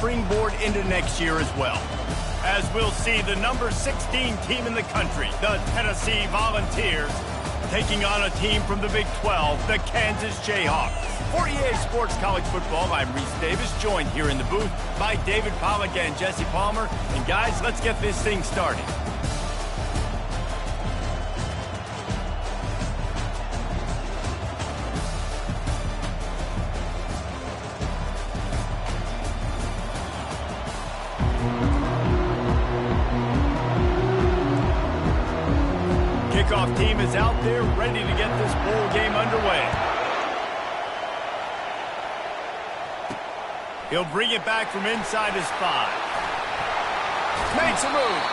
springboard into next year as well. As we'll see, the number 16 team in the country, the Tennessee Volunteers, taking on a team from the Big 12, the Kansas Jayhawks. For EA Sports College Football, I'm Reese Davis, joined here in the booth by David Pollack and Jesse Palmer. And guys, let's get this thing started. Kickoff team is out there ready to get this bowl game underway. He'll bring it back from inside his 5. Makes a move.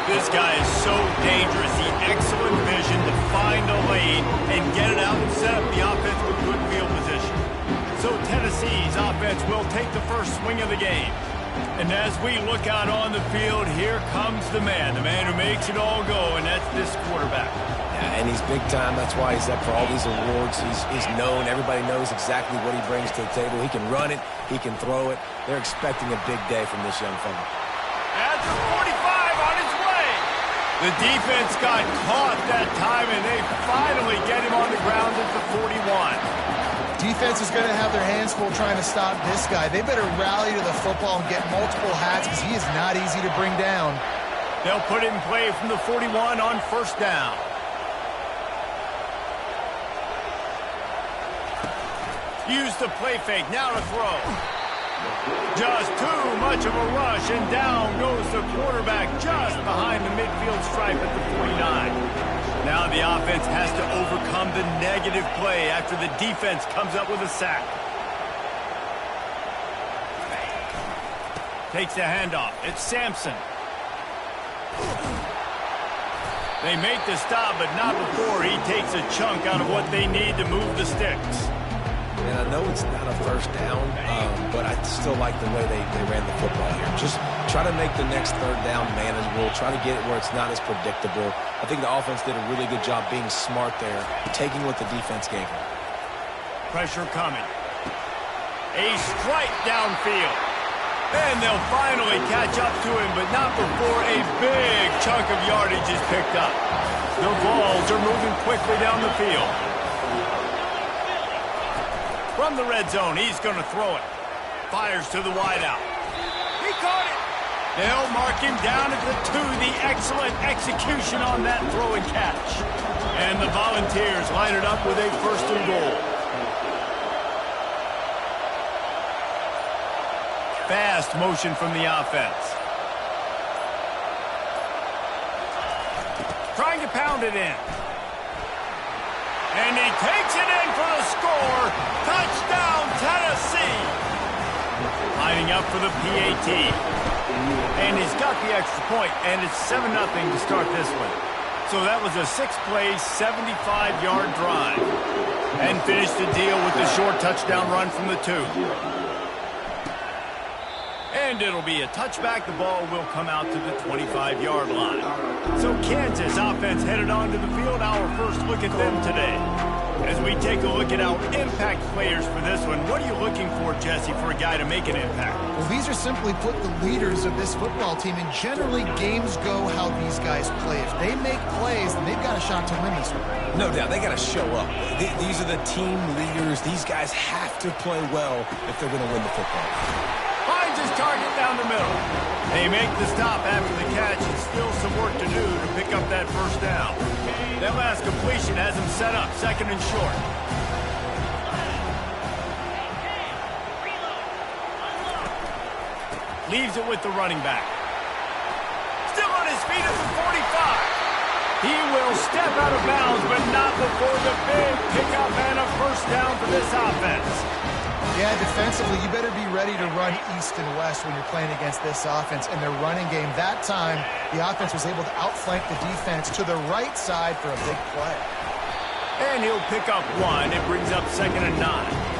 This guy is so dangerous. He excellent vision to find a lane and get it out and set up the offense with good field position. So Tennessee's offense will take the first swing of the game. And as we look out on the field, here comes the man who makes it all go, and that's this quarterback. Yeah, and he's big time. That's why he's up for all these awards. He's known. Everybody knows exactly what he brings to the table. He can run it. He can throw it. They're expecting a big day from this young fella. At the 45 on his way. The defense got caught that time, and they finally get him on the ground at the 41. Defense is going to have their hands full trying to stop this guy. They better rally to the football and get multiple hats because he is not easy to bring down. They'll put it in play from the 41 on first down. Use the play fake. Now to throw. Just too much of a rush, and down goes the quarterback just behind the midfield stripe at the 49. Now the offense has to overcome the negative play after the defense comes up with a sack. Takes the handoff. It's Sampson. They make the stop, but not before he takes a chunk out of what they need to move the sticks. And I know it's not a first down, but I still like the way they ran the football here. Just try to make the next third down manageable. Try to get it where it's not as predictable. I think the offense did a really good job being smart there, taking what the defense gave them. Pressure coming. A strike downfield. And they'll finally catch up to him, but not before a big chunk of yardage is picked up. The balls are moving quickly down the field. From the red zone, he's going to throw it. Fires to the wideout. He caught it. They'll mark him down at the 2. The excellent execution on that throw and catch. And the Volunteers line it up with a first and goal. Fast motion from the offense. Trying to pound it in. And he takes it in for the score. Touchdown, Tennessee. Lining up for the PAT. And he's got the extra point, and it's 7-0 to start this one. So that was a 6-play, 75-yard drive. And finished the deal with the short touchdown run from the 2. And it'll be a touchback. The ball will come out to the 25-yard line. So Kansas offense headed onto the field. Our first look at them today. As we take a look at our impact players for this one, what are you looking for, Jesse, for a guy to make an impact? Well, these are simply put the leaders of this football team, and generally games go how these guys play. If they make plays, then they've got a shot to win this one. No doubt. They got to show up. These are the team leaders. These guys have to play well if they're going to win the football. Finds his target down the middle. They make the stop after the catch, and still some work to do to pick up that first down. That last completion has him set up, second and short. Leaves it with the running back. Still on his feet at the 45. He will step out of bounds, but not before the big pickup and a first down for this offense. Yeah, defensively, you better be ready to run east and west when you're playing against this offense. And their running game, that time, the offense was able to outflank the defense to the right side for a big play. And he'll pick up 1. It brings up 2nd and 9.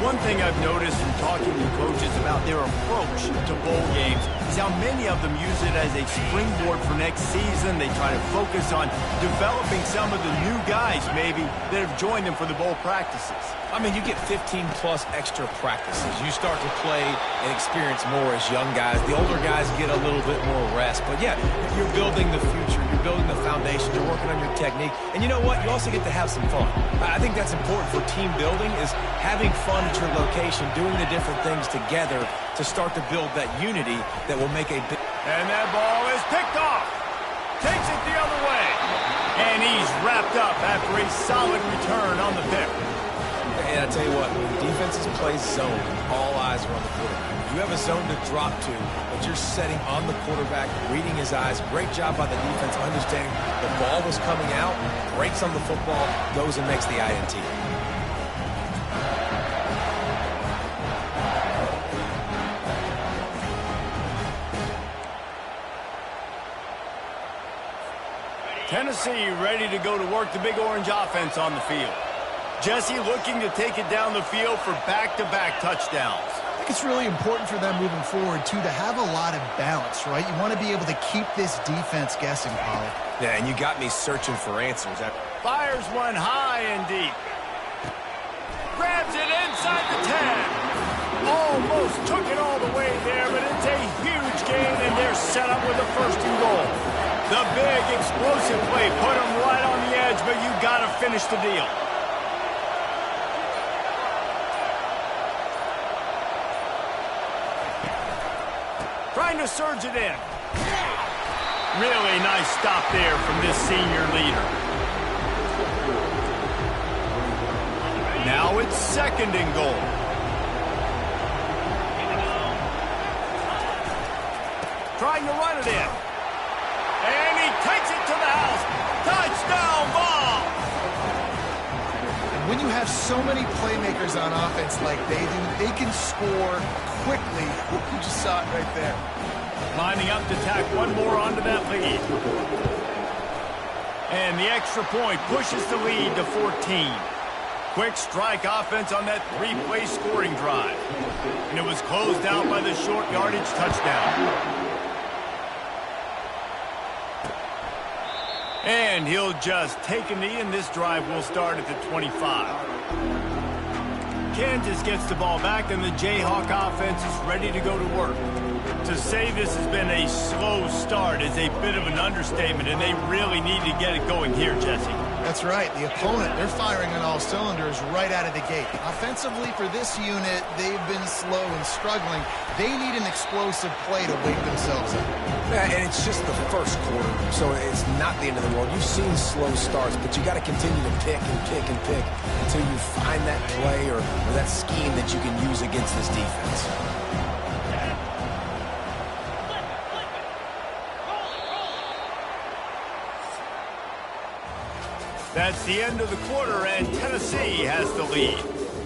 One thing I've noticed in talking to coaches about their approach to bowl games is how many of them use it as a springboard for next season. They try to focus on developing some of the new guys, maybe, that have joined them for the bowl practices. I mean, you get 15-plus extra practices. You start to play and experience more as young guys. The older guys get a little bit more rest. But, yeah, you're building the future. You're building the foundation. You're working on your technique. And you know what? You also get to have some fun. I think that's important for team building is having fun at your location, doing the different things together to start to build that unity that will make a big... And that ball is picked off. Takes it the other way. And he's wrapped up after a solid return on the pick. And I tell you what, when defenses play zone, all eyes are on the quarterback. You have a zone to drop to, but you're setting on the quarterback, reading his eyes. Great job by the defense, understanding the ball was coming out, breaks on the football, goes and makes the INT. Tennessee ready to go to work the Big Orange offense on the field. Jesse looking to take it down the field for back-to-back touchdowns. I think it's really important for them moving forward, too, to have a lot of balance, right? You want to be able to keep this defense guessing, Pollard. Yeah, and you got me searching for answers. Fires one high and deep. Grabs it inside the 10. Almost took it all the way there, but it's a huge gain, and they're set up with a first and goal. The big explosive play put him right on the edge, but you got to finish the deal. Trying to surge it in. Really nice stop there from this senior leader. Now it's second and goal. Trying to run it in. And he takes it to the house. Touchdown ball. When you have so many playmakers on offense like they do, they can score quickly. You just saw it right there. Lining up to tack one more onto that lead. And the extra point pushes the lead to 14. Quick strike offense on that three-play scoring drive. And it was closed out by the short yardage touchdown. And he'll just take a knee, and this drive will start at the 25. Kansas gets the ball back, and the Jayhawk offense is ready to go to work. To say this has been a slow start is a bit of an understatement, and they really need to get it going here, Jesse. That's right. The opponent, they're firing on all cylinders right out of the gate. Offensively, for this unit, they've been slow and struggling. They need an explosive play to wake themselves up. Yeah, and it's just the first quarter, so it's not the end of the world. You've seen slow starts, but you got to continue to pick and pick and pick until you find that play or that scheme that you can use against this defense. That's the end of the quarter, and Tennessee has the lead.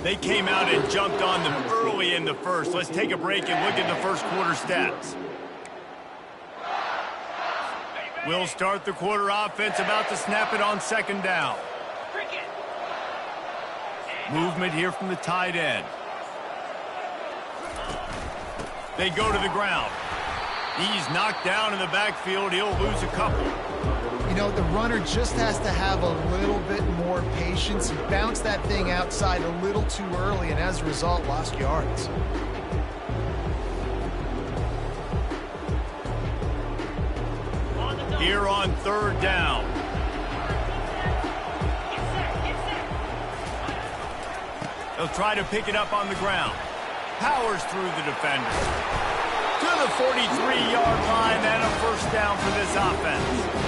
They came out and jumped on them early in the first. Let's take a break and look at the first quarter stats. We'll start the quarter offense about to snap it on second down. Movement here from the tight end. They go to the ground. He's knocked down in the backfield. He'll lose a couple. You know, the runner just has to have a little bit more patience. He bounced that thing outside a little too early, and as a result, lost yards. Here on third down. They'll try to pick it up on the ground. Powers through the defender. To the 43-yard line, and a first down for this offense.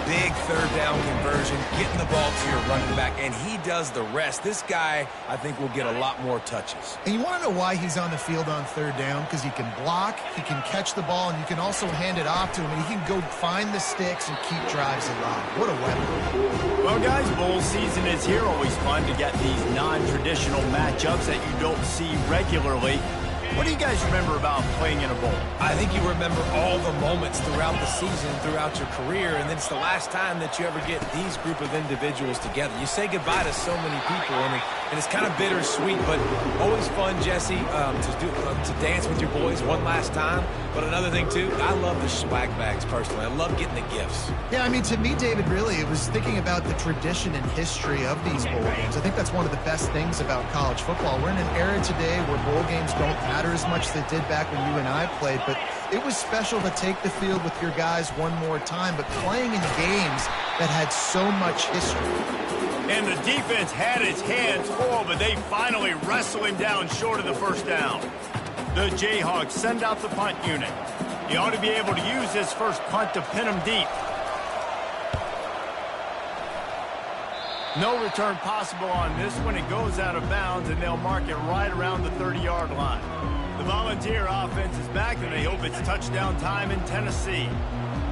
Big third down conversion, getting the ball to your running back, and he does the rest. This guy, I think, will get a lot more touches. And you want to know why he's on the field on third down? Because he can block, he can catch the ball, and you can also hand it off to him, and he can go find the sticks and keep drives alive. What a weapon. Well, guys, bowl season is here. Always fun to get these non-traditional matchups that you don't see regularly. What do you guys remember about playing in a bowl? I think you remember all the moments throughout the season, throughout your career, and then it's the last time that you ever get these group of individuals together. You say goodbye to so many people, and it's kind of bittersweet, but always fun, Jesse, to dance with your boys one last time. But another thing, too, I love the swag bags, personally. I love getting the gifts. Yeah, I mean, to me, David, really, it was thinking about the tradition and history of these bowl games. I think that's one of the best things about college football. We're in an era today where bowl games don't matter as much as they did back when you and I played, but it was special to take the field with your guys one more time, but playing in games that had so much history. And the defense had its hands full, but they finally wrestle him down short of the first down. The Jayhawks send out the punt unit. He ought to be able to use his first punt to pin him deep. No return possible on this one. It goes out of bounds, and they'll mark it right around the 30-yard line. The Volunteer offense is back, and they hope it's touchdown time in Tennessee.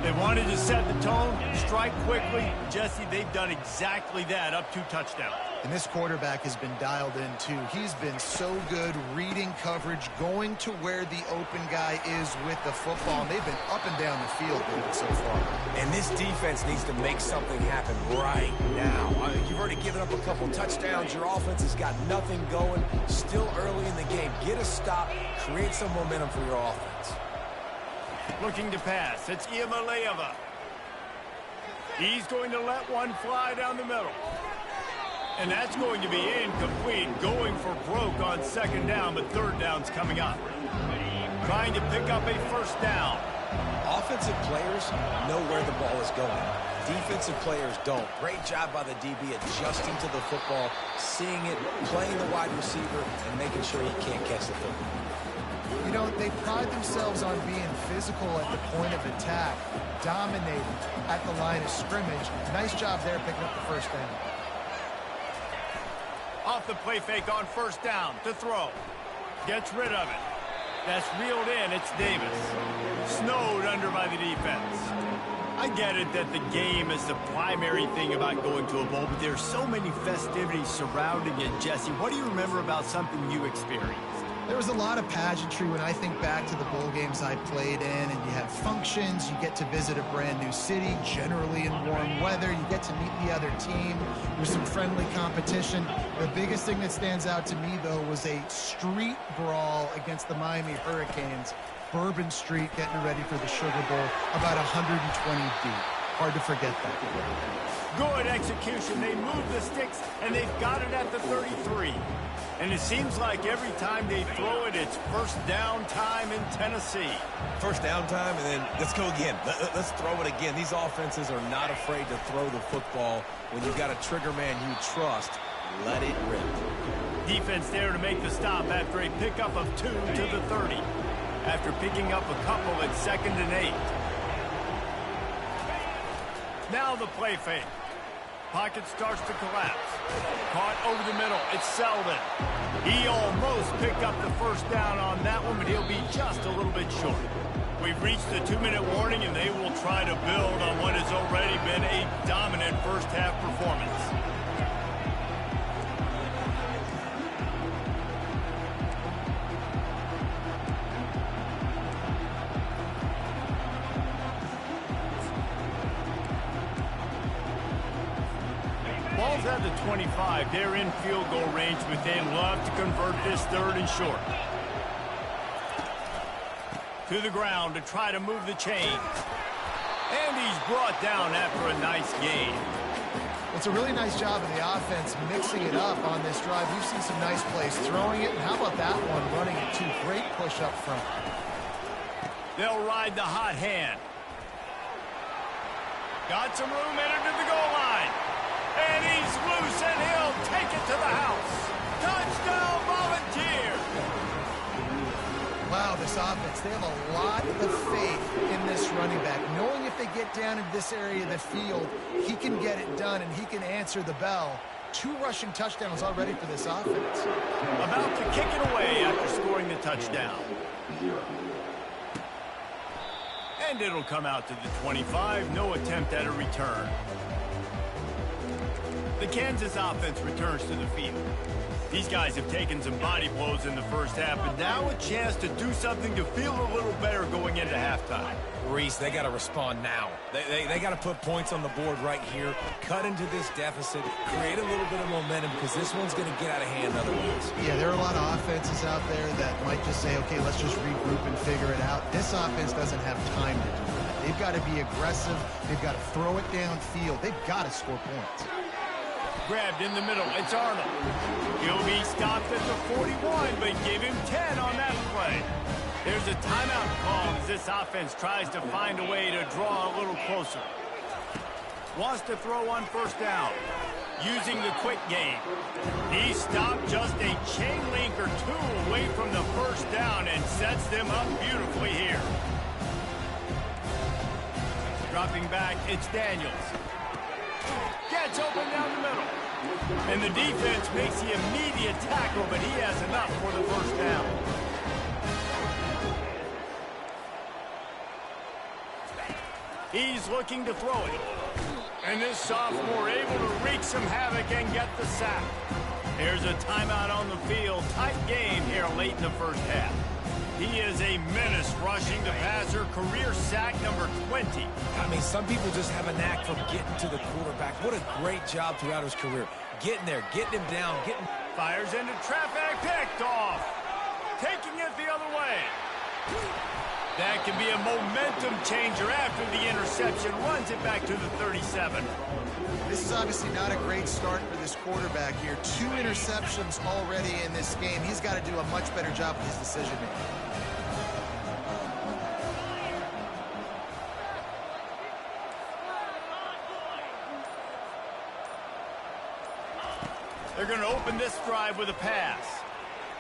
They wanted to set the tone, strike quickly. Jesse, they've done exactly that, up 2 touchdowns. And this quarterback has been dialed in, too. He's been so good reading coverage, going to where the open guy is with the football. And they've been up and down the field with it so far. And this defense needs to make something happen right now. You've already given up a couple touchdowns. Your offense has got nothing going. Still early in the game. Get a stop. Create some momentum for your offense. Looking to pass. It's Iamaleava. He's going to let one fly down the middle. And that's going to be incomplete, going for broke on second down, but third down's coming up. Trying to pick up a first down. Offensive players know where the ball is going. Defensive players don't. Great job by the DB adjusting to the football, seeing it, playing the wide receiver, and making sure he can't catch the football. You know, they pride themselves on being physical at the point of attack, dominating at the line of scrimmage. Nice job there picking up the first down. Off the play fake on first down to throw. Gets rid of it. That's reeled in. It's Davis. Snowed under by the defense. I get it that the game is the primary thing about going to a bowl, but there's so many festivities surrounding it. Jesse, what do you remember about something you experienced? There was a lot of pageantry when I think back to the bowl games I played in, and you have functions, you get to visit a brand new city, generally in warm weather, you get to meet the other team, there's some friendly competition. The biggest thing that stands out to me, though, was a street brawl against the Miami Hurricanes. Bourbon Street getting ready for the Sugar Bowl, about 120 deep. Hard to forget that. Good execution. They move the sticks, and they've got it at the 33. And it seems like every time they throw it, it's first down time in Tennessee. First down time, and then let's go again. Let's throw it again. These offenses are not afraid to throw the football. When you've got a trigger man you trust, let it rip. Defense there to make the stop after a pickup of 2 to the 30. After picking up a couple at 2nd and 8. Now the play fake. Pocket starts to collapse. Caught over the middle. It's Selden. He almost picked up the first down on that one, but he'll be just a little bit short. We've reached the 2-minute warning, and they will try to build on what has already been a dominant first-half performance. Ball's at the 25. They're in field goal range, but they'd love to convert this 3rd and short. To the ground to try to move the chain. And he's brought down after a nice gain. It's a really nice job of the offense mixing it up on this drive. We've seen some nice plays throwing it, and how about that one running it too? Great push up front. They'll ride the hot hand. Got some room headed to the goal line. And he's loose, and he'll take it to the house. Touchdown, Volunteer! Wow, this offense, they have a lot of faith in this running back. Knowing if they get down into this area of the field, he can get it done, and he can answer the bell. 2 rushing touchdowns already for this offense. About to kick it away after scoring the touchdown. And it'll come out to the 25. No attempt at a return. The Kansas offense returns to the field. These guys have taken some body blows in the first half, but now a chance to do something to feel a little better going into halftime. Reese, they got to respond now. They got to put points on the board right here, cut into this deficit, create a little bit of momentum, because this one's going to get out of hand otherwise. Yeah, there are a lot of offenses out there that might just say, okay, let's just regroup and figure it out. This offense doesn't have time to do that. They've got to be aggressive. They've got to throw it downfield. They've got to score points. Grabbed in the middle, it's Arnold. He'll be stopped at the 41, but give him 10 on that play. There's a timeout call as this offense tries to find a way to draw a little closer. Wants to throw on first down, using the quick game. He stopped just a chain link or two away from the first down and sets them up beautifully here. Dropping back, it's Daniels. Gets open down the middle. And the defense makes the immediate tackle, but he has enough for the first down. He's looking to throw it. And this sophomore able to wreak some havoc and get the sack. There's a timeout on the field. Tight game here late in the first half. He is a menace rushing the passer. Career sack number 20. I mean, some people just have a knack for getting to the quarterback. What a great job throughout his career. Getting there, getting him down, getting... Fires into traffic, picked off. Taking it the other way. That can be a momentum changer after the interception. Runs it back to the 37. This is obviously not a great start for this quarterback here. 2 interceptions already in this game. He's got to do a much better job with his decision-making. They're going to open this drive with a pass.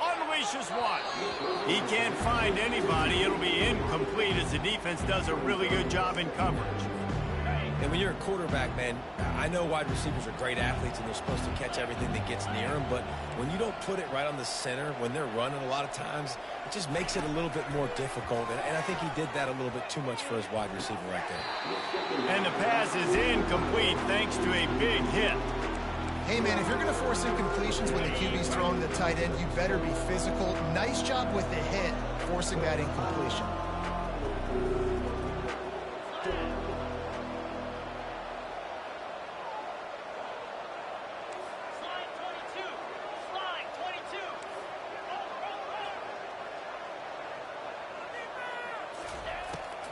Unleashes one. He can't find anybody. It'll be incomplete as the defense does a really good job in coverage. And when you're a quarterback, man, I know wide receivers are great athletes and they're supposed to catch everything that gets near them, but when you don't put it right on the center, when they're running a lot of times, it just makes it a little bit more difficult. And I think he did that a little bit too much for his wide receiver right there. And the pass is incomplete thanks to a big hit. Hey, man, if you're going to force incompletions when the QB's throwing the tight end, you better be physical. Nice job with the hit, forcing that incompletion.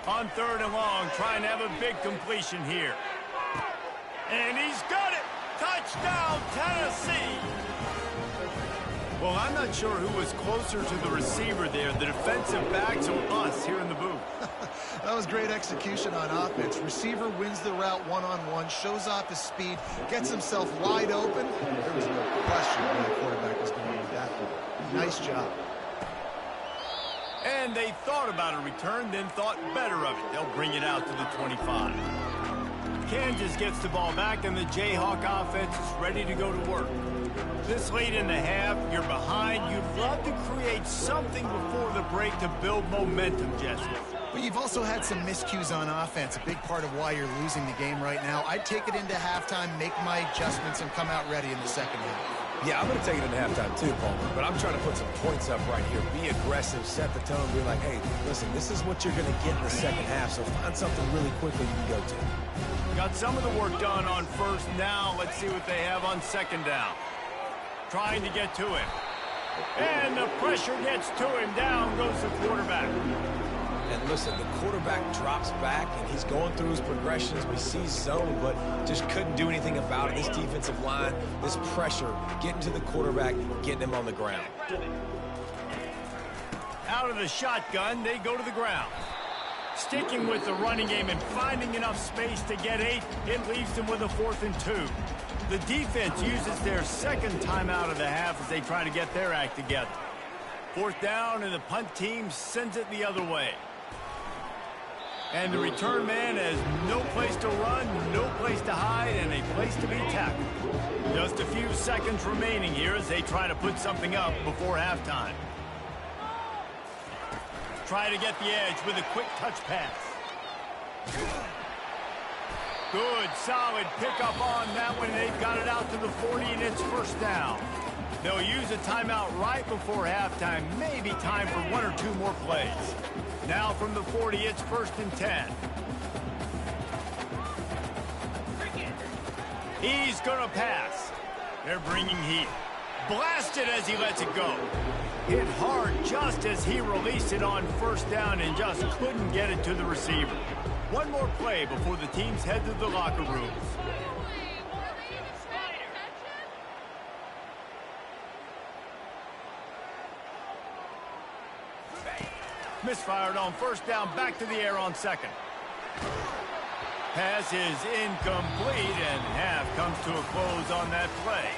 On 3rd and long, trying to have a big completion here. And he's got it! Touchdown, Tennessee! Well, I'm not sure who was closer to the receiver there, the defensive backs or us here in the booth. That was great execution on offense. Receiver wins the route one-on-one, shows off his speed, gets himself wide open. There was no question where the quarterback was going with that one. Nice job. And they thought about a return, then thought better of it. They'll bring it out to the 25. Kansas gets the ball back, and the Jayhawk offense is ready to go to work. This late in the half, you're behind. You'd love to create something before the break to build momentum, Jesse. But you've also had some miscues on offense, a big part of why you're losing the game right now. I'd take it into halftime, make my adjustments, and come out ready in the second half. Yeah, I'm going to take it into halftime too, Palmer, but I'm trying to put some points up right here. Be aggressive, set the tone, be like, hey, listen, this is what you're going to get in the second half, so find something really quickly you can go to. Got some of the work done on first down. Let's see what they have on second down. Trying to get to him. And the pressure gets to him. Down goes the quarterback. And listen, the quarterback drops back, and he's going through his progressions. We see zone, but just couldn't do anything about it. This defensive line, this pressure, getting to the quarterback, getting him on the ground. Out of the shotgun, they go to the ground. Sticking with the running game and finding enough space to get 8, it leaves them with a 4th and 2. The defense uses their second timeout of the half as they try to get their act together. 4th down, and the punt team sends it the other way. And the return man has no place to run, no place to hide, and a place to be tackled. Just a few seconds remaining here as they try to put something up before halftime. Try to get the edge with a quick touch pass. Good, solid pickup on that one. They've got it out to the 40, and it's first down. They'll use a timeout right before halftime. Maybe time for 1 or 2 more plays. Now from the 40, it's 1st and 10. He's going to pass. They're bringing heat. Blasted as he lets it go. Hit hard just as he released it on first down and just couldn't get it to the receiver. One more play before the teams head to the locker rooms. Misfired on first down, back to the air on second. Pass is incomplete, and half comes to a close on that play.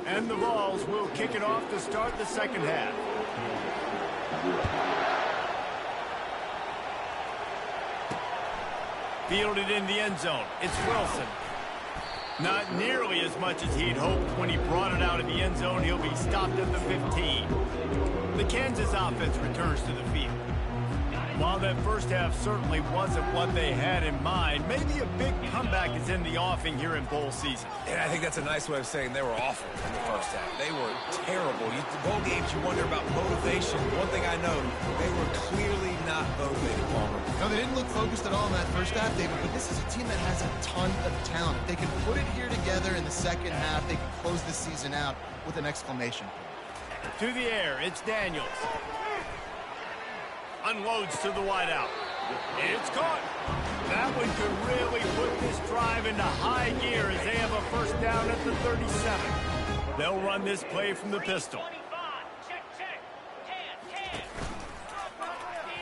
And the Vols will kick it off to start the second half. Fielded in the end zone. It's Wilson. Not nearly as much as he'd hoped when he brought it out of the end zone. He'll be stopped at the 15. The Kansas offense returns to the field. While that first half certainly wasn't what they had in mind, maybe a big comeback is in the offing here in bowl season. And I think that's a nice way of saying they were awful in the first half. They were terrible. Bowl games, you wonder about motivation. One thing I know, they were clearly not motivated, Palmer. No, they didn't look focused at all in that first half, David, but this is a team that has a ton of talent. If they can put it here together in the second half, they can close the season out with an exclamation point. To the air, it's Daniels. Unloads to the wideout. It's caught. That one could really put this drive into high gear as they have a first down at the 37. They'll run this play from the pistol.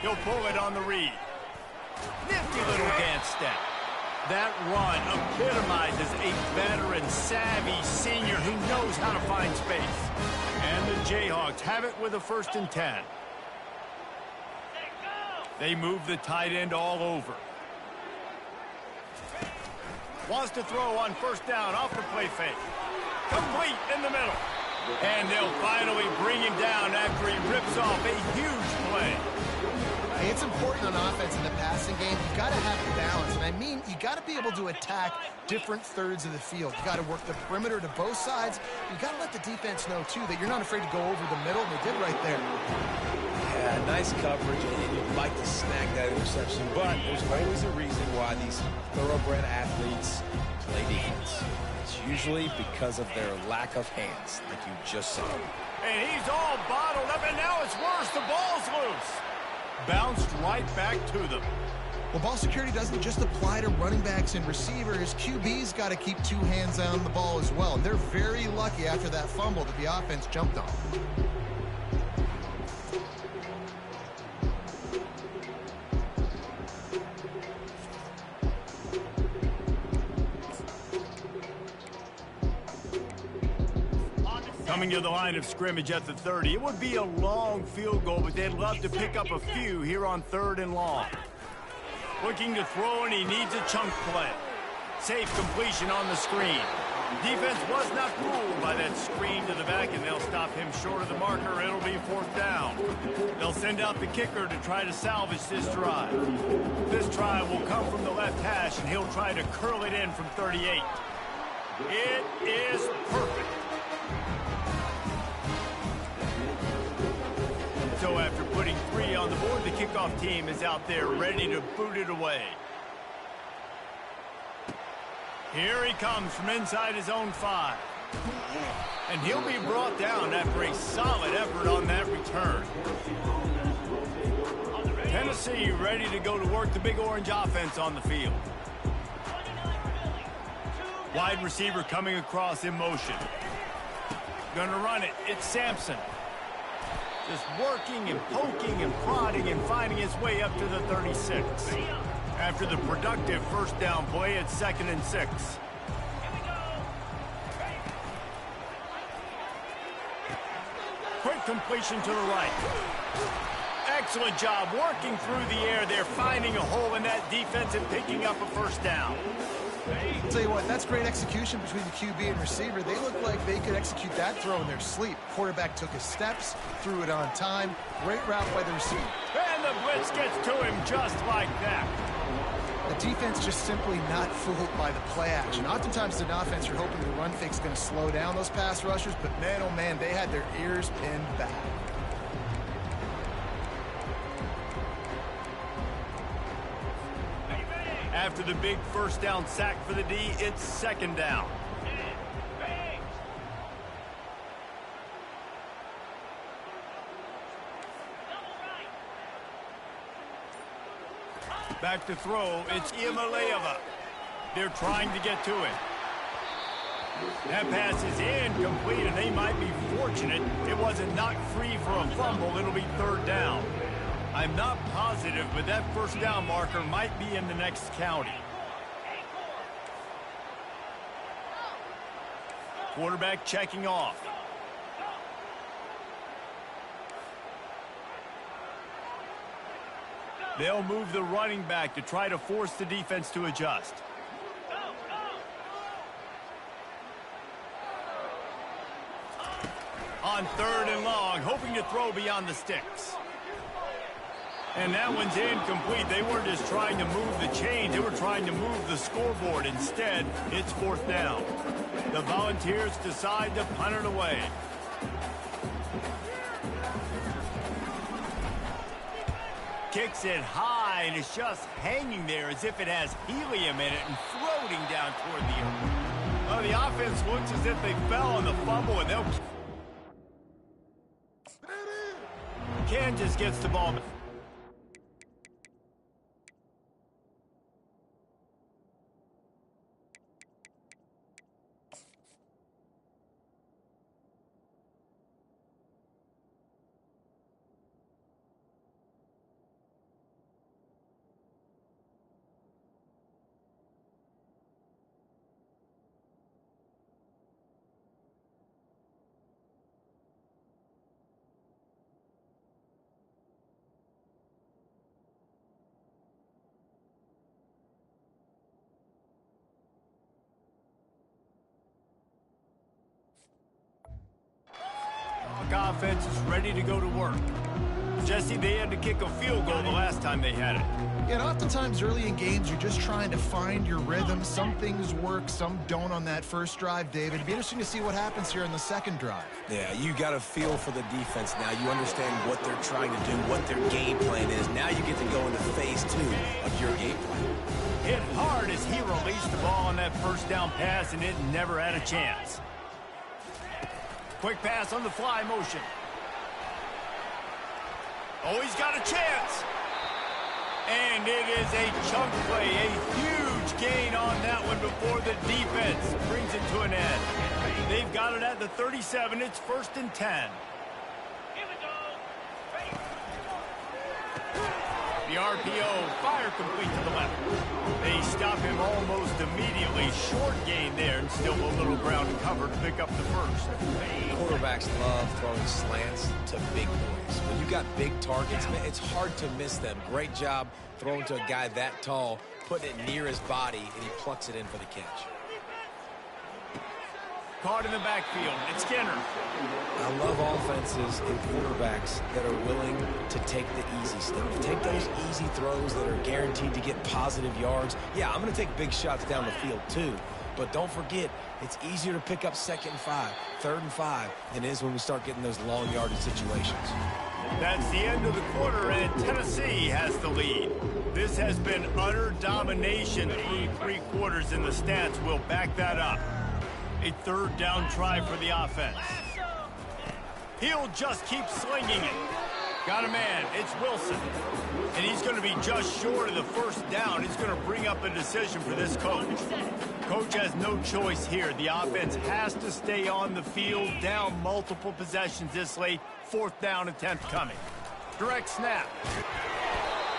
He'll pull it on the read. Nifty little dance step. That run epitomizes a veteran, savvy senior who knows how to find space. And the Jayhawks have it with a 1st and 10. They move the tight end all over. Wants to throw on first down off the play fake. Complete in the middle. And they'll finally bring him down after he rips off a huge play. It's important on offense in the passing game. You got to have balance. And I mean, you got to be able to attack different thirds of the field. You got to work the perimeter to both sides. You got to let the defense know, too, that you're not afraid to go over the middle. And they did right there. Yeah, nice coverage, and you'd like to snag that interception, but there's always a reason why these thoroughbred athletes play defense. It's usually because of their lack of hands, like you just said. And he's all bottled up, and now it's worse. The ball's loose. Bounced right back to them. Well, ball security doesn't just apply to running backs and receivers. QB's got to keep 2 hands on the ball as well. And they're very lucky after that fumble that the offense jumped on. Coming to the line of scrimmage at the 30. It would be a long field goal, but they'd love to pick up a few here on 3rd and long. Looking to throw, and he needs a chunk play. Safe completion on the screen. Defense was not fooled by that screen to the back, and they'll stop him short of the marker. It'll be 4th down. They'll send out the kicker to try to salvage this drive. This try will come from the left hash, and he'll try to curl it in from 38. It is perfect. So after putting 3 on the board, the kickoff team is out there ready to boot it away. Here he comes from inside his own 5. And he'll be brought down after a solid effort on that return. Tennessee ready to go to work the Big Orange offense on the field. Wide receiver coming across in motion. Gonna run it. It's Sampson. Just working and poking and prodding and finding his way up to the 36. After the productive first down play, it's 2nd and 6. Quick completion to the right. Excellent job working through the air there, finding a hole in that defense and picking up a first down. I'll tell you what, that's great execution between the QB and receiver. They look like they could execute that throw in their sleep. Quarterback took his steps, threw it on time. Great route by the receiver. And the blitz gets to him just like that. The defense just simply not fooled by the play action. Oftentimes, as an offense, you're hoping the run fake's going to slow down those pass rushers, but man, oh man, they had their ears pinned back. After the big first down sack for the D, it's second down. Back to throw, it's Ncaa. They're trying to get to it. That pass is incomplete, and they might be fortunate it wasn't knocked free for a fumble. It'll be third down. I'm not positive, but that first down marker might be in the next county. Quarterback checking off. They'll move the running back to try to force the defense to adjust. On third and long, hoping to throw beyond the sticks. And that one's incomplete. They weren't just trying to move the chains. They were trying to move the scoreboard. Instead, it's fourth down. The Volunteers decide to punt it away. Kicks it high, and it's just hanging there as if it has helium in it and floating down toward the earth. Well, the offense looks as if they fell on the fumble, and they'll... Kansas gets the ball. Offense is ready to go to work. Jesse, they had to kick a field goal the last time they had it. Yeah, and oftentimes early in games, you're just trying to find your rhythm. Some things work, some don't on that first drive, David. It'd be interesting to see what happens here in the second drive. Yeah, you got a feel for the defense now. You understand what they're trying to do, what their game plan is. Now you get to go into phase two of your game plan. Hit hard as he released the ball on that first down pass, and it never had a chance. Quick pass on the fly motion. Oh, he's got a chance. And it is a chunk play, a huge gain on that one before the defense brings it to an end. They've got it at the 37. It's first and 10. The RPO, fire complete to the left. They stop him almost immediately. Short gain there, and still a little ground to cover to pick up the first. Quarterbacks love throwing slants to big boys. When you got big targets, man, it's hard to miss them. Great job throwing to a guy that tall, putting it near his body, and he plucks it in for the catch. Caught in the backfield. It's Skinner. I love offenses and quarterbacks that are willing to take the easy stuff. Take those easy throws that are guaranteed to get positive yards. Yeah, I'm going to take big shots down the field too. But don't forget, it's easier to pick up second and 5, third and 5 than it is when we start getting those long yardage situations. That's the end of the quarter, and Tennessee has the lead. This has been utter domination through 3 quarters, and the stats will back that up. A third down try for the offense. He'll just keep slinging it. Got a man. It's Wilson. And he's going to be just short of the first down. He's going to bring up a decision for this coach. Coach has no choice here. The offense has to stay on the field, down multiple possessions this late. Fourth down attempt coming. Direct snap.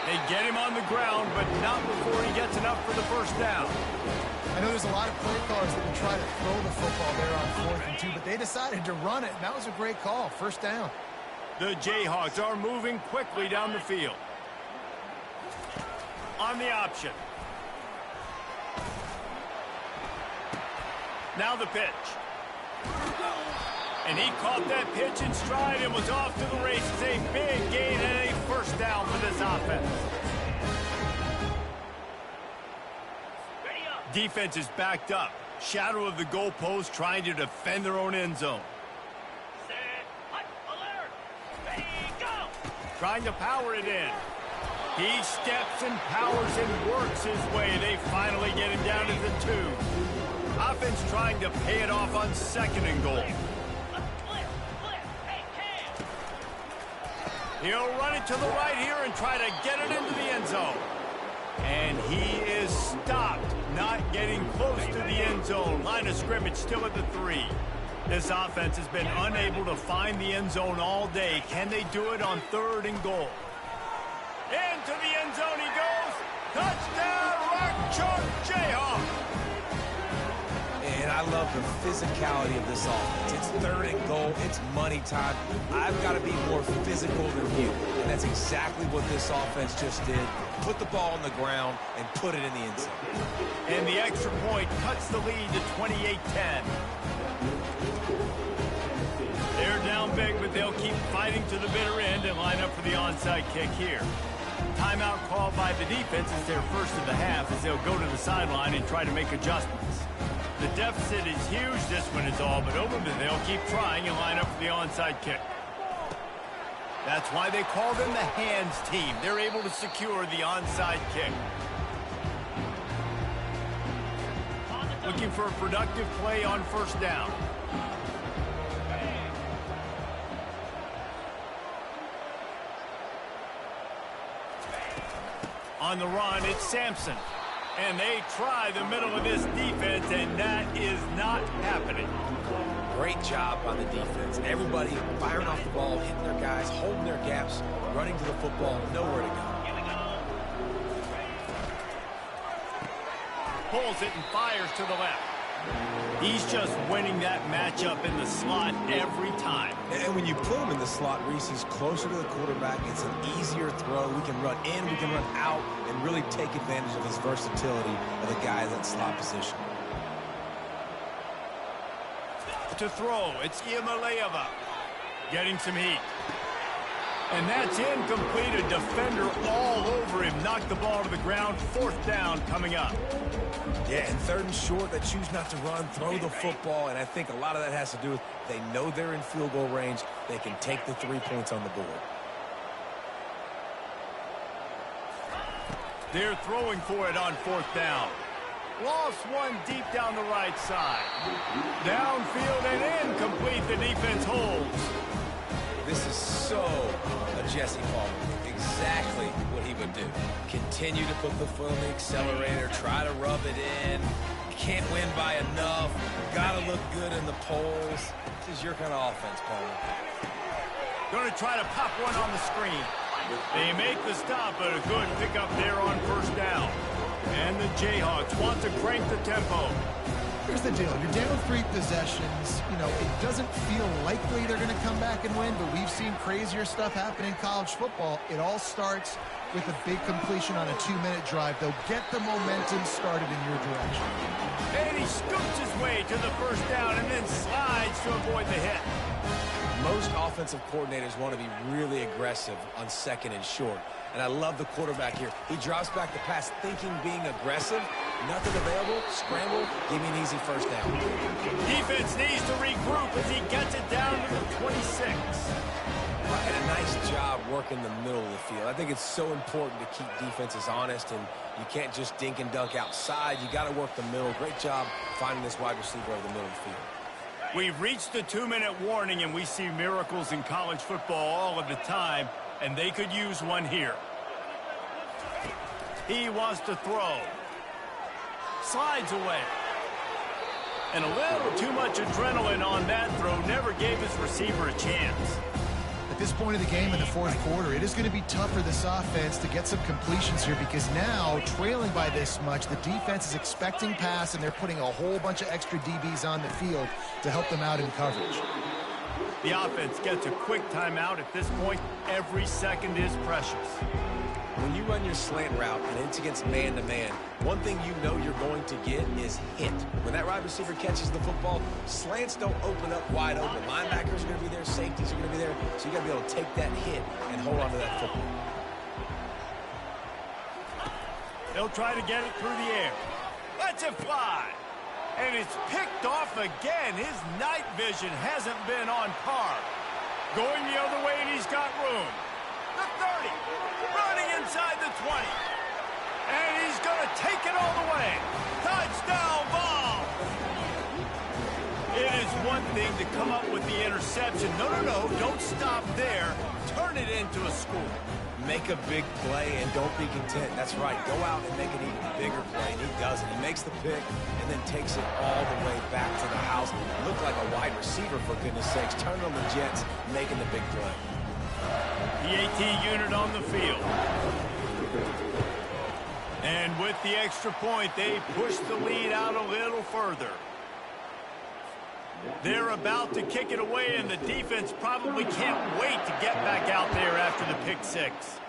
They get him on the ground, but not before he gets enough for the first down. I know there's a lot of play callers that would try to throw the football there on 4th and 2, but they decided to run it, and that was a great call. First down. The Jayhawks are moving quickly down the field. On the option. Now the pitch. And he caught that pitch in stride and was off to the races. A big gain and a first down for this offense. Defense is backed up. Shadow of the goalpost, trying to defend their own end zone. Trying to power it in. He steps and powers and works his way. They finally get him down to the 2. Offense trying to pay it off on 2nd and goal. He'll run it to the right here and try to get it into the end zone. And he is stopped, not getting close to the end zone. Line of scrimmage still at the 3. This offense has been unable to find the end zone all day. Can they do it on 3rd and goal? Into the end zone he goes. Touchdown, Rock Chalk Jayhawk. And I love the physicality of this offense. It's 3rd and goal. It's money time. I've got to be more physical than you. And that's exactly what this offense just did. Put the ball on the ground and put it in the end zone. And the extra point cuts the lead to 28-10. They're down big, but they'll keep fighting to the bitter end and line up for the onside kick here. Timeout called by the defense is their first of the half as they'll go to the sideline and try to make adjustments. The deficit is huge. This one is all but over, but they'll keep trying and line up for the onside kick. That's why they call them the hands team. They're able to secure the onside kick. Looking for a productive play on 1st down. On the run, it's Sampson. And they try the middle of this defense, and that is not happening. Great job on the defense. Everybody firing off the ball, hitting their guys, holding their gaps, running to the football, nowhere to go. Pulls it and fires to the left. He's just winning that matchup in the slot every time. And when you put him in the slot, Reese, he's closer to the quarterback. It's an easier throw. We can run in, we can run out, and really take advantage of his versatility of the guy in that slot position. To throw, it's Iamaleava getting some heat. And that's incomplete. A defender all over him. Knocked the ball to the ground. 4th down coming up. Yeah, and 3rd and short, they choose not to run, throw the football, and I think a lot of that has to do with they know they're in field goal range. They can take the 3 points on the board. They're throwing for it on 4th down. Lost one deep down the right side. Downfield and incomplete. The defense holds. This is so a Jesse Palmer. Exactly what he would do. Continue to put the foot on the accelerator, try to rub it in. Can't win by enough. Got to look good in the polls. This is your kind of offense, Palmer. Going to try to pop one on the screen. They make the stop, but a good pickup there on 1st down. And the Jayhawks want to crank the tempo. Here's the deal. You're down 3 possessions. You know, it doesn't feel likely they're going to come back and win, but we've seen crazier stuff happen in college football. It all starts with a big completion on a 2-minute drive. They'll get the momentum started in your direction. And he scoops his way to the 1st down and then slides to avoid the hit. Most offensive coordinators want to be really aggressive on 2nd and short. And I love the quarterback here. He drops back the pass thinking being aggressive. Nothing available. Scramble. Give me an easy 1st down. Defense needs to regroup as he gets it down to the 26. And a nice job working the middle of the field. I think it's so important to keep defenses honest, and you can't just dink and dunk outside. You got to work the middle. Great job finding this wide receiver over the middle of the field. We've reached the 2-minute warning, and we see miracles in college football all of the time, and they could use one here. He wants to throw. Slides away. And a little too much adrenaline on that throw. Never gave his receiver a chance. At this point of the game in the 4th quarter, it is going to be tough for this offense to get some completions here because now, trailing by this much, the defense is expecting pass, and they're putting a whole bunch of extra DBs on the field to help them out in coverage. The offense gets a quick timeout at this point. Every second is precious. When you run your slant route and it's against man-to-man, one thing you know you're going to get is hit. When that wide receiver catches the football, slants don't open up wide open. Linebackers are going to be there, safeties are going to be there, so you got to be able to take that hit and hold on to that football. They'll try to get it through the air. Lets it fly. And it's picked off again. His night vision hasn't been on par. Going the other way, and he's got room. The 30. Running inside the 20. And he's going to take it all the way. Touchdown ball. It is one thing to come up with the interception. No, don't stop there. Turn it into a score. Make a big play and don't be content. That's right. Go out and make an even bigger play, and he does it. He makes the pick and then takes it all the way back to the house. Looked like a wide receiver, for goodness sakes. Turn on the Jets, making the big play. The AT unit on the field. And with the extra point, they push the lead out a little further. They're about to kick it away, and the defense probably can't wait to get back out there after the pick six.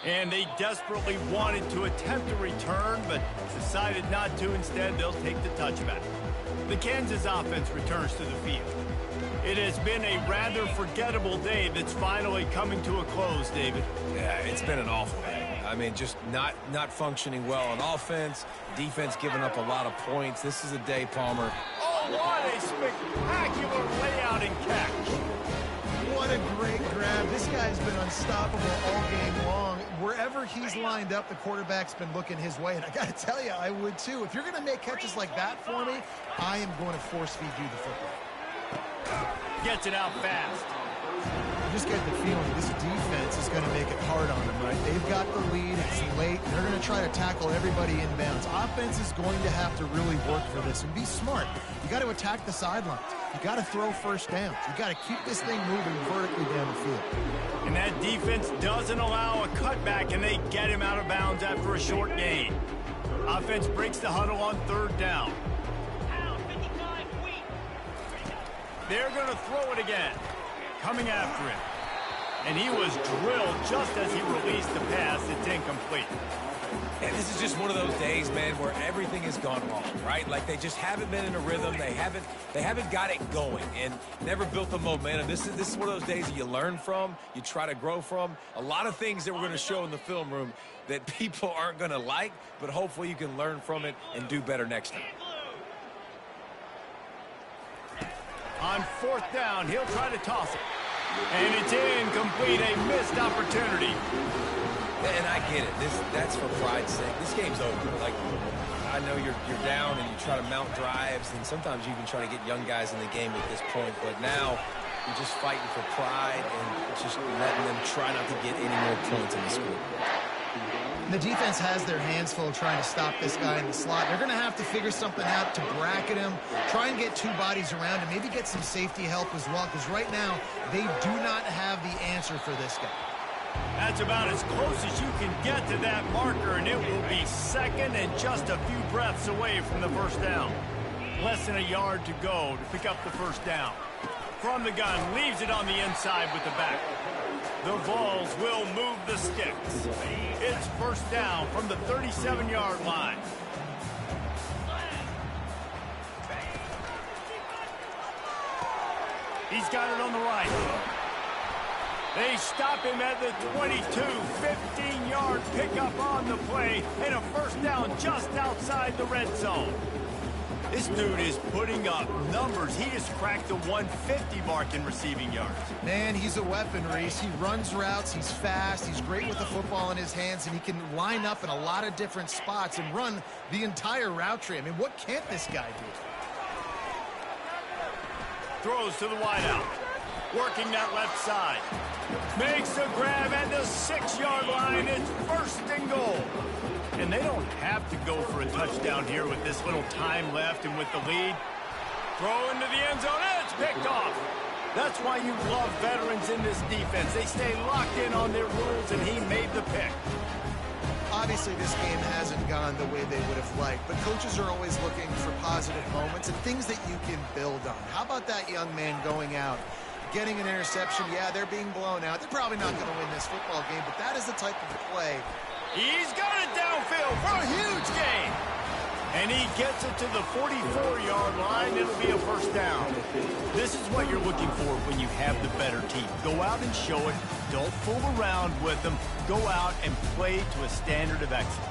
And they desperately wanted to attempt a return, but decided not to. Instead, they'll take the touchback. The Kansas offense returns to the field. It has been a rather forgettable day that's finally coming to a close, David. Yeah, it's been an awful day. I mean, just not functioning well on offense. Defense giving up a lot of points. This is a day, Palmer. Oh, what a spectacular layout and catch. What a great grab. This guy's been unstoppable all game long. Wherever he's lined up, the quarterback's been looking his way. And I got to tell you, I would too. If you're going to make catches like that for me, I am going to force feed you the football. Gets it out fast. I just get the feeling this defense is going to make it hard on them, right? They've got the lead. It's late. They're going to try to tackle everybody inbounds. Offense is going to have to really work for this and be smart. You got to attack the sidelines. You got to throw first downs. You got to keep this thing moving vertically down the field. And that defense doesn't allow a cutback, and they get him out of bounds after a short gain. Offense breaks the huddle on third down. They're going to throw it again. Coming after him. And he was drilled just as he released the pass. It's incomplete. And this is just one of those days, man, where everything has gone wrong, right? Like they just haven't been in a rhythm. They haven't got it going and never built the momentum. This is one of those days that you learn from, you try to grow from. A lot of things that we're going to show in the film room that people aren't going to like, but hopefully you can learn from it and do better next time. On fourth down, he'll try to toss it. And it's incomplete, a missed opportunity. And I get it. That's for pride's sake. This game's over. Like, I know you're down and you try to mount drives, and sometimes you even try to get young guys in the game at this point. But now you're just fighting for pride and just letting them try not to get any more points in the score. The defense has their hands full trying to stop this guy in the slot. They're going to have to figure something out to bracket him, try and get two bodies around him, maybe get some safety help as well, because right now they do not have the answer for this guy. That's about as close as you can get to that marker, and it will be second and just a few breaths away from the first down. Less than a yard to go to pick up the first down. From the gun, leaves it on the inside with the back. The Vols will move the sticks. It's first down from the 37-yard line. He's got it on the right. They stop him at the 22, 15-yard pickup on the play, and a first down just outside the red zone. This dude is putting up numbers. He just cracked the 150 mark in receiving yards. Man, he's a weapon, Reese. He runs routes. He's fast. He's great with the football in his hands, and he can line up in a lot of different spots and run the entire route tree. I mean, what can't this guy do? Throws to the wideout. Working that left side. Makes a grab at the 6-yard line. It's first and goal. And they don't have to go for a touchdown here with this little time left and with the lead. Throw into the end zone. It's picked off. That's why you love veterans in this defense. They stay locked in on their rules, and he made the pick. Obviously, this game hasn't gone the way they would have liked, but coaches are always looking for positive moments and things that you can build on. How about that young man going out, getting an interception? Yeah, they're being blown out. They're probably not going to win this football game, but that is the type of play. He's got it downfield for a huge gain. And he gets it to the 44-yard line. It'll be a first down. This is what you're looking for when you have the better team. Go out and show it. Don't fool around with them. Go out and play to a standard of excellence.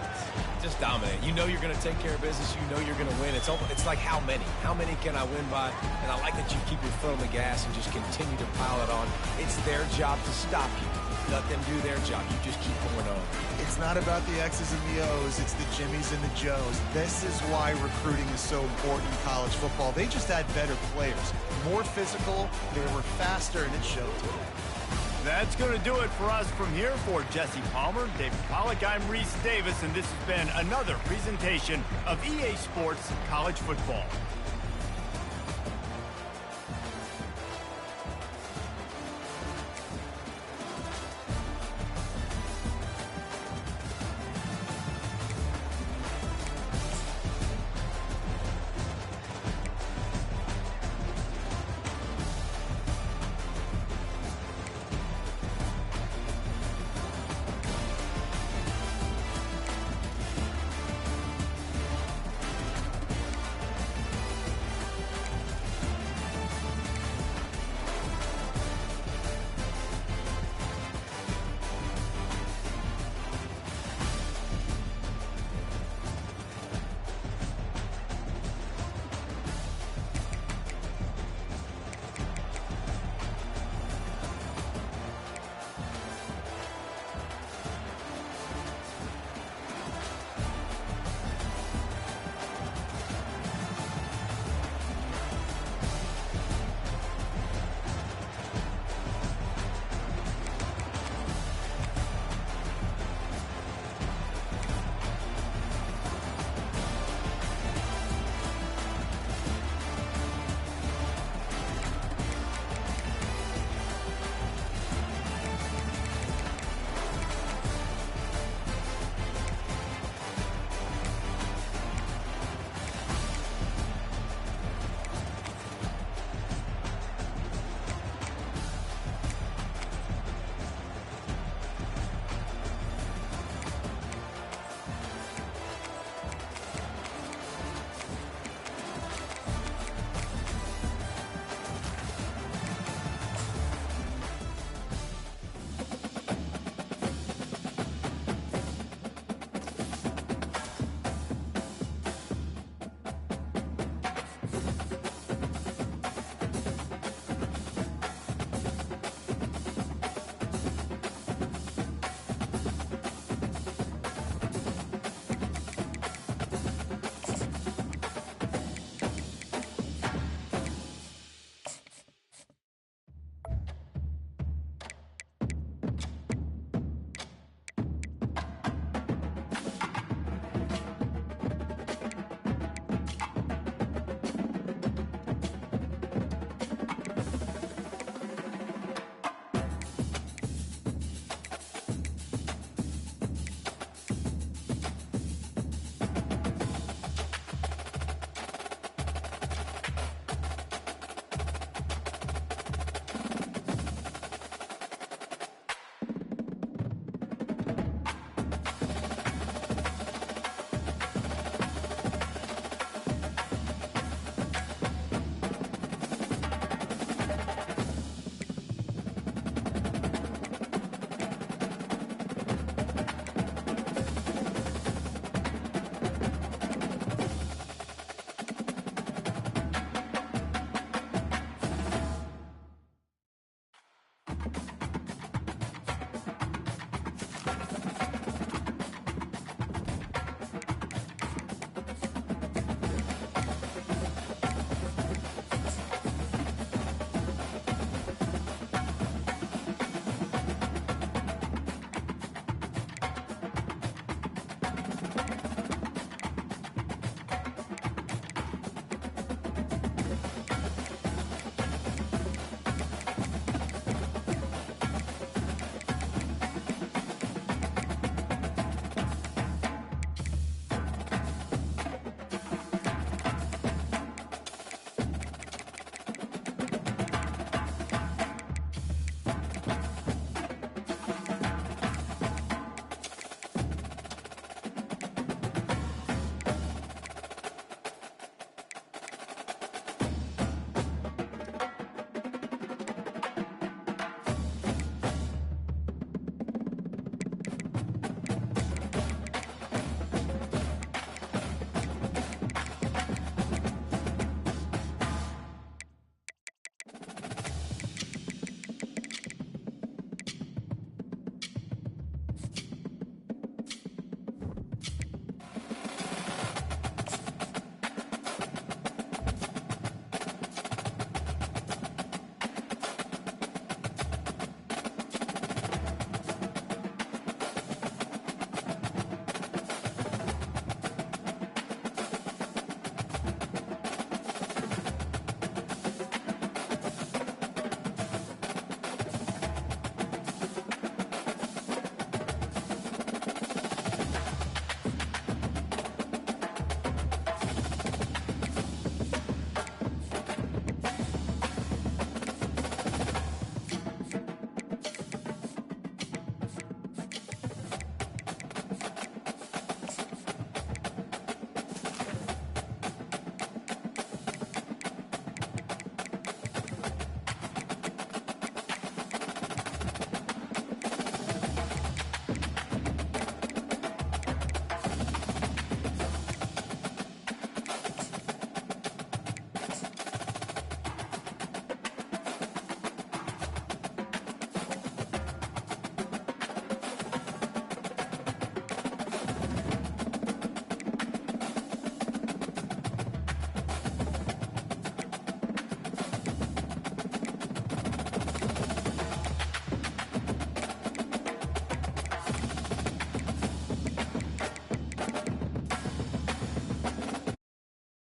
Just dominate. You know you're going to take care of business. You know you're going to win. It's like how many? How many can I win by? And I like that you keep your foot on the gas and just continue to pile it on. It's their job to stop you. Let them do their job. You just keep going on. It's not about the X's and the O's. It's the Jimmies and the Joes. This is why recruiting is so important in college football. They just had better players, more physical. They were faster, and it showed today. That's going to do it for us from here. For Jesse Palmer, David Pollack, I'm Reese Davis, and this has been another presentation of EA Sports College Football.